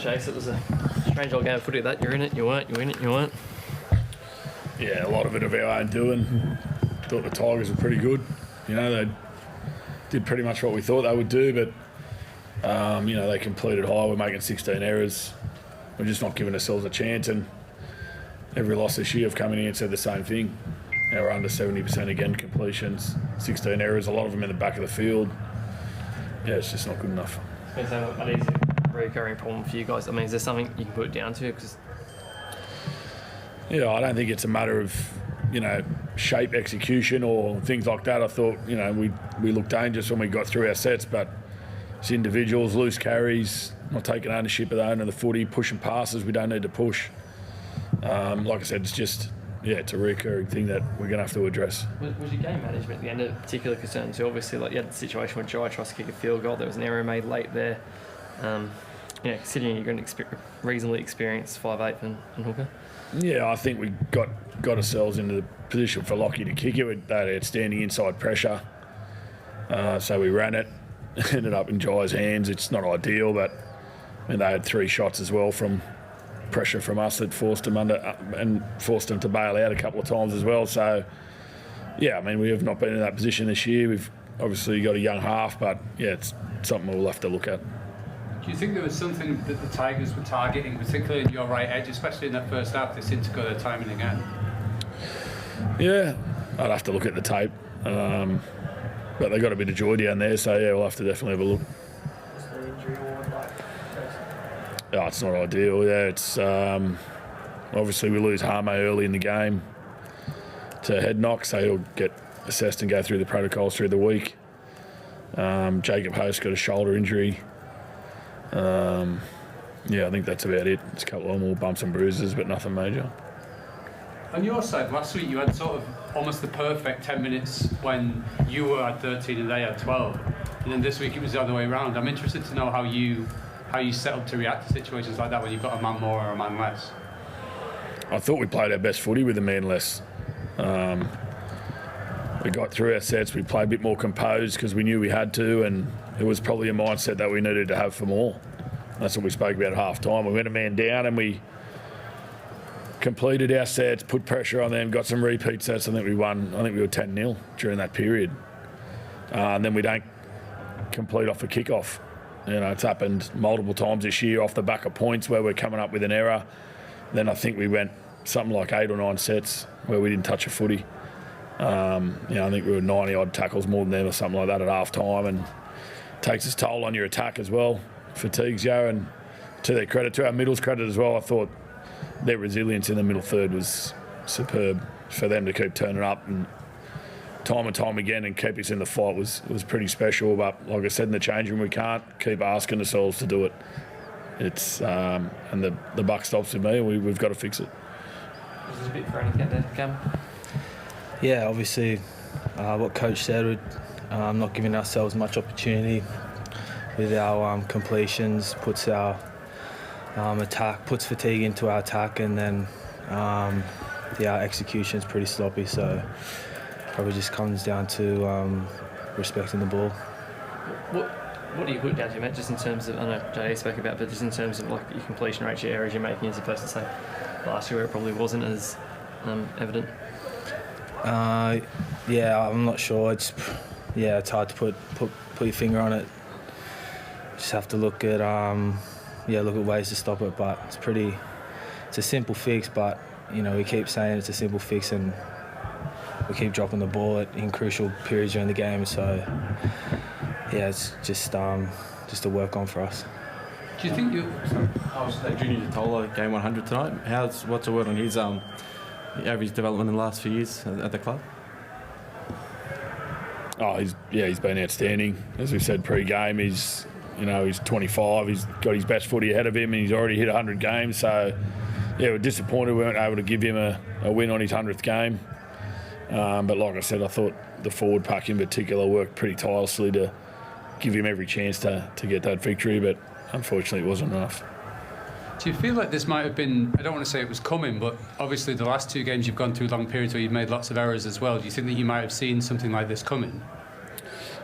Chase, it was a strange old game of footy that. You're in it, you weren't, you're in it, you weren't. Yeah, a lot of it of our own doing. Thought the Tigers were pretty good. You know, they did pretty much what we thought they would do, but, you know, they completed high. We're making 16 errors. We're just not giving ourselves a chance, and every loss this year have come in here and said the same thing. Now we're under 70% again completions, 16 errors, a lot of them in the back of the field. Yeah, it's just not good enough. It's an easy recurring problem for you guys. I mean, is there something you can put it down to? Cause... Yeah, I don't think it's a matter of, you know, shape execution or things like that. I thought, you know, we looked dangerous when we got through our sets, but it's individuals, loose carries, not taking ownership of the owner of the footy, pushing passes we don't need to push. Like I said, it's just, yeah, it's a recurring thing that we're going to have to address. Was your game management at the end a particular concern too? Obviously, like you had the situation where Jai tries to kick a field goal. There was an error made late there. Yeah, considering you're going to reasonably experienced 5'8" and hooker. Yeah, I think we got ourselves into the position for Lockie to kick it. They had outstanding inside pressure. So we ran it. Ended up in Jai's hands. It's not ideal, but I mean, they had 3 shots as well from pressure from us that forced them under and forced them to bail out a couple of times as well. So, yeah, I mean, we have not been in that position this year. We've obviously got a young half, but, yeah, it's something we'll have to look at. Do you think there was something that the Tigers were targeting, particularly in your right edge, especially in that first half? They seemed to go their timing again. Yeah, I'd have to look at the tape. But they got a bit of joy down there, so yeah, we'll have to definitely have a look. What's the injury like? Oh, it's not ideal. Yeah, it's obviously we lose Harmo early in the game to head knock, so he'll get assessed and go through the protocols through the week. Jacob Host got a shoulder injury. Yeah, I think that's about it. It's a couple of more bumps and bruises, but nothing major. On your side, last week you had sort of almost the perfect 10 minutes when you were at 13 and they had 12. And then this week it was the other way around. I'm interested to know how you set up to react to situations like that when you've got a man more or a man less. I thought we played our best footy with a man less. We got through our sets, we played a bit more composed because we knew we had to, and it was probably a mindset that we needed to have for more. That's what we spoke about at half time. We went a man down and we completed our sets, put pressure on them, got some repeat sets. I think we won. I think we were 10-0 during that period. And then we don't complete off a kickoff. You know, it's happened multiple times this year off the back of points where we're coming up with an error. Then I think we went something like 8 or 9 sets where we didn't touch a footy. You know, I think we were 90-odd tackles more than them or something like that at half time, and takes its toll on your attack as well. Fatigues you, and to their credit, to our middle's credit as well, I thought their resilience in the middle third was superb. For them to keep turning up and time again and keep us in the fight was pretty special. But like I said, in the change room, we can't keep asking ourselves to do it. It's and the buck stops with me, and we've got to fix it. Was this a bit for anything there, Cam? Yeah, obviously, what Coach said, with not giving ourselves much opportunity with our completions, puts our attack, puts fatigue into our attack, and then our execution is pretty sloppy. So probably just comes down to respecting the ball. What do you put it down to, mate? Just in terms of, I know Jay spoke about, but just in terms of like your completion rates, your errors you're making, as opposed to say last year where it probably wasn't as evident. Yeah, I'm not sure. It's hard to put your finger on it. Just have to look at ways to stop it. But it's a simple fix. But you know, we keep saying it's a simple fix, and we keep dropping the ball in crucial periods during the game. So yeah, it's just to work on for us. Do you think Junior Totola, game 100 tonight? What's the word on his average development in the last few years at the club? Oh, he's been outstanding. As we said pre-game, he's 25. He's got his best footy ahead of him, and he's already hit 100 games. So, yeah, we're disappointed we weren't able to give him a win on his 100th game. But like I said, I thought the forward pack in particular worked pretty tirelessly to give him every chance to get that victory, but unfortunately it wasn't enough. Do you feel like this might have been, I don't want to say it was coming, but obviously the last 2 games you've gone through long periods where you've made lots of errors as well. Do you think that you might have seen something like this coming?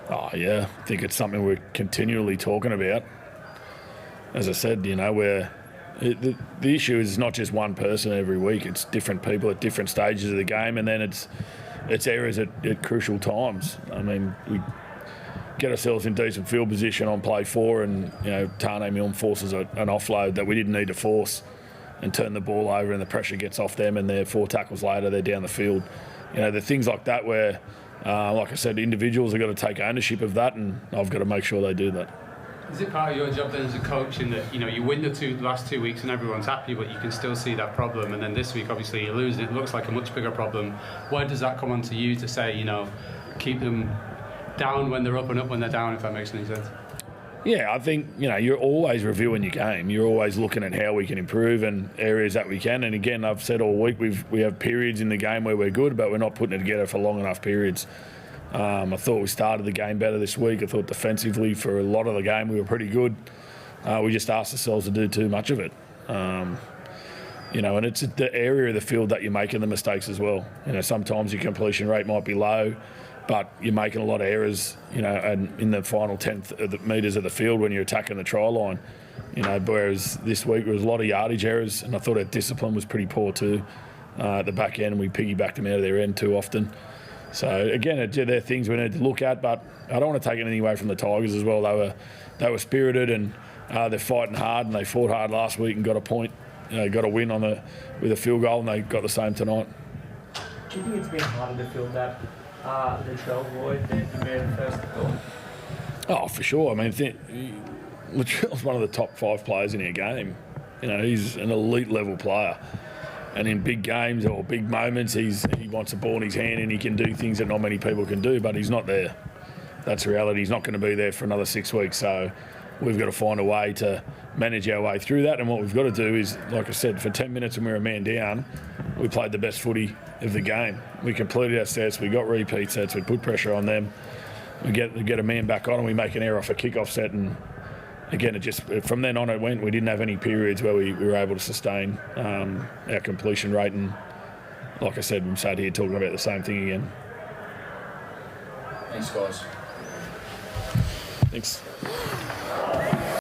Oh, yeah. I think it's something we're continually talking about. as I said, the issue is not just one person every week. It's different people at different stages of the game, and then it's errors at crucial times. I mean, we get ourselves in decent field position on play 4, and Tane Milne forces an offload that we didn't need to force, and turn the ball over, and the pressure gets off them, and they're 4 tackles later, they're down the field. The things like that where, like I said, individuals have got to take ownership of that, and I've got to make sure they do that. Is it part of your job then as a coach in that you win the last 2 weeks and everyone's happy, but you can still see that problem, and then this week obviously you lose and it looks like a much bigger problem? Where does that come onto you to say keep them down when they're up and up when they're down, if that makes any sense? Yeah, I think you're always reviewing your game. You're always looking at how we can improve and areas that we can. And again, I've said all week we have periods in the game where we're good, but we're not putting it together for long enough periods. I thought we started the game better this week. I thought defensively for a lot of the game we were pretty good. We just asked ourselves to do too much of it. And it's the area of the field that you're making the mistakes as well. Sometimes your completion rate might be low, but you're making a lot of errors, and in the final 10th of the metres of the field when you're attacking the try line. Whereas this week there was a lot of yardage errors, and I thought our discipline was pretty poor too at the back end, and we piggybacked them out of their end too often. So again, they're things we need to look at, but I don't want to take anything away from the Tigers as well. They were spirited, and they're fighting hard, and they fought hard last week and got a point, got a win with a field goal, and they got the same tonight. Do you think it's been harder to fill that Latrell void than you may have first thought? Oh, for sure. I mean, Latrell's one of the top 5 players in our game. He's an elite level player. And in big games or big moments, he wants the ball in his hand and he can do things that not many people can do, but he's not there. That's the reality. He's not going to be there for another 6 weeks. So we've got to find a way to manage our way through that. And what we've got to do is, like I said, for 10 minutes when we were a man down, we played the best footy of the game. We completed our sets. We got repeat sets. We put pressure on them. We get a man back on and we make an error off a kick-off set. And again, it just from then on it went. We didn't have any periods where we were able to sustain our completion rate. And like I said, we sat here talking about the same thing again. Thanks, guys. Thanks.